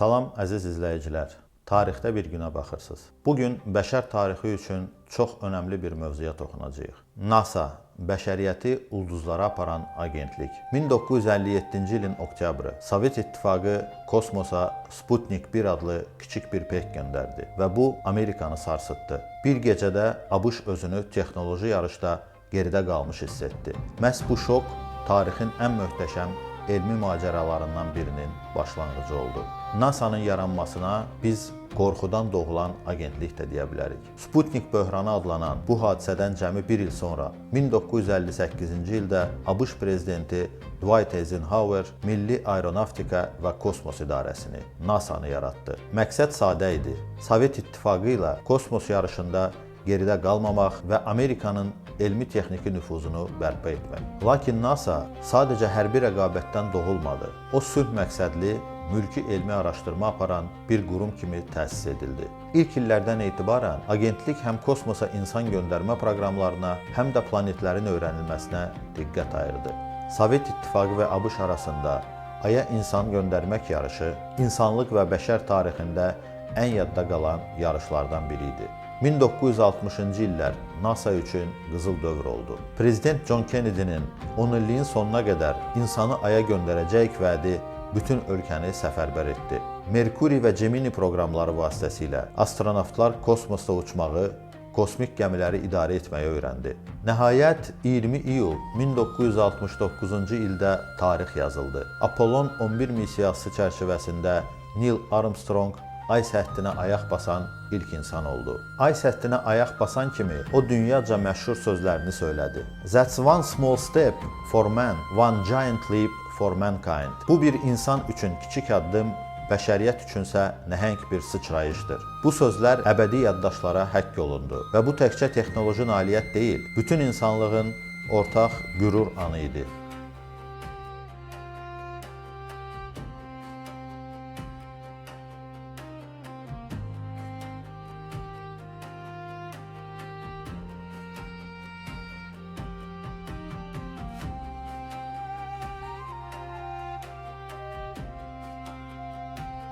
Salam əziz izləyicilər. Tarixdə bir günə baxırsınız. Bugün bəşər tarixi üçün çox önəmli bir mövzuya toxunacağıq. NASA, bəşəriyyəti ulduzlara aparan agentlik. 1957-ci ilin oktyabrı Sovet İttifaqı kosmosa Sputnik 1 adlı kiçik bir peyk göndərdi və bu Amerikanı sarsıtdı. Bir gecədə ABŞ özünü texnoloji yarışda geridə qalmış hiss etdi. Məhz bu şok tarixin ən möhtəşəm elmi macəralarından birinin başlanğıcı oldu. NASA'nın yaranmasına biz qorxudan doğulan agentlik də deyə bilərik. Sputnik böhranı adlanan bu hadisədən cəmi bir il sonra 1958-ci ildə ABŞ prezidenti Dwight Eisenhower Milli Aeronavtika və Kosmos İdarəsini, NASA'nı yaratdı. Məqsəd sadə idi. Sovet İttifaqı ilə kosmos yarışında geridə qalmamaq və Amerikanın elmi-texniki nüfuzunu bərpa etmək. Lakin NASA sadəcə hərbi rəqabətdən doğulmadı. O sülh məqsədli, mülki elmi araşdırma aparan bir qurum kimi təsis edildi. İlk illərdən etibarən agentlik həm kosmosa insan göndərmə proqramlarına, həm də planetlərin öyrənilməsinə diqqət ayırdı. Sovet İttifaqı və ABŞ arasında Aya insan göndərmək yarışı insanlıq və bəşər tarixində ən yadda qalan yarışlardan biri idi. 1960-cı illər NASA üçün qızıl dövr oldu. Prezident John Kennedy'nin 10 illiyin sonuna qədər insanı Aya göndərəcək vədi bütün ölkəni səfərbər etdi. Merkuri və Gemini proqramları vasitəsilə astronavtlar kosmosda uçmağı, kosmik gəmiləri idarə etməyi öyrəndi. Nəhayət 20 iyul 1969-cu ildə tarix yazıldı. Apollon 11 missiyası çərçivəsində Neil Armstrong Ay səthine ayaq basan ilk insan oldu. Ay səthine ayaq basan kimi o dünyaca məşhur sözlərini söylədi. That's one small step for man, one giant leap for mankind. Bu bir insan üçün kiçik addım, bəşəriyyət üçünsə nəhəng bir sıçrayışdır. Bu sözlər əbədi yaddaşlara həkk olundu və bu təkcə texnoloji nailiyyət deyil, bütün insanlığın ortaq qürur anı idi.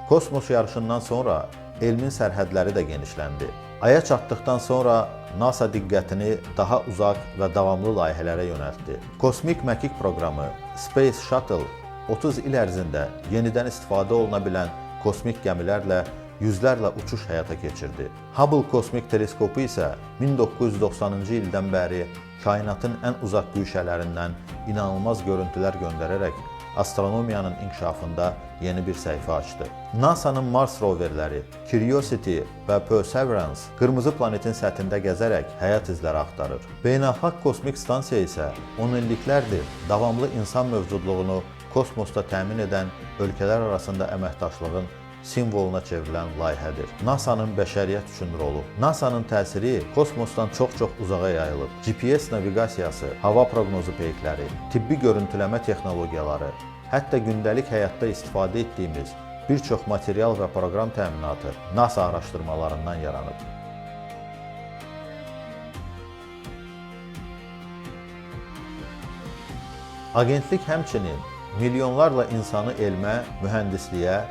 Kosmos yarışından sonra elmin sərhədləri də genişləndi. Aya çatdıqdan sonra NASA diqqətini daha uzaq və davamlı layihələrə yönəltdi. Kosmik məkik proqramı Space Shuttle 30 il ərzində yenidən istifadə oluna bilən kosmik gəmilərlə yüzlərlə uçuş həyata keçirdi. Hubble kosmik teleskopu isə 1990-cı ildən bəri kainatın ən uzaq güşələrindən inanılmaz görüntülər göndərərək astronomiyanın inkişafında yeni bir səhifə açdı. NASA'nın Mars roverləri Curiosity və Perseverance qırmızı planetin səthində gəzərək həyat izləri axtarır. Beynəlxalq kosmik stansiya isə 10 illiklərdir davamlı insan mövcudluğunu kosmosda təmin edən ölkələr arasında əməkdaşlığın simvoluna çevrilən layihədir. NASA'nın bəşəriyyət üçün rolu. NASA'nın təsiri kosmosdan çox-çox uzağa yayılıb. GPS naviqasiyası, hava proqnozu peykləri, tibbi görüntüləmə texnologiyaları, hətta gündəlik həyatda istifadə etdiyimiz bir çox material və proqram təminatı NASA araşdırmalarından yaranıb. Agentlik həmçinin milyonlarla insanı elmə, mühəndisliyə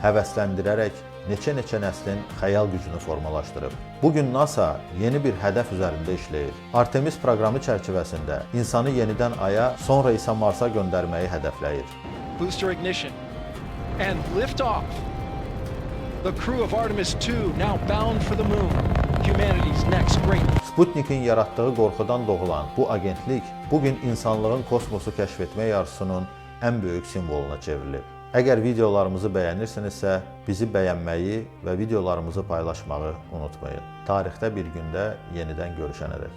həvəsləndirərək neçə nəslin xəyal gücünü formalaşdırıb. Bugün NASA yeni bir hədəf üzərində işləyir. Artemis proqramı çərçivəsində insanı yenidən Aya, sonra isə Marsa göndərməyi hədəfləyir. Booster ignition and lift off. The crew of Artemis 2 now bound for the moon. Humanity's next great. Sputnik'in yarattığı qorxudan doğulan bu agentlik bugün insanlığın kosmosu kəşf etmə yarışının ən böyük simvoluna çevrilib. Əgər videolarımızı bəyənirsinizsə, bizi bəyənməyi və videolarımızı paylaşmağı unutmayın. Tarixdə bir gündə yenidən görüşənədək.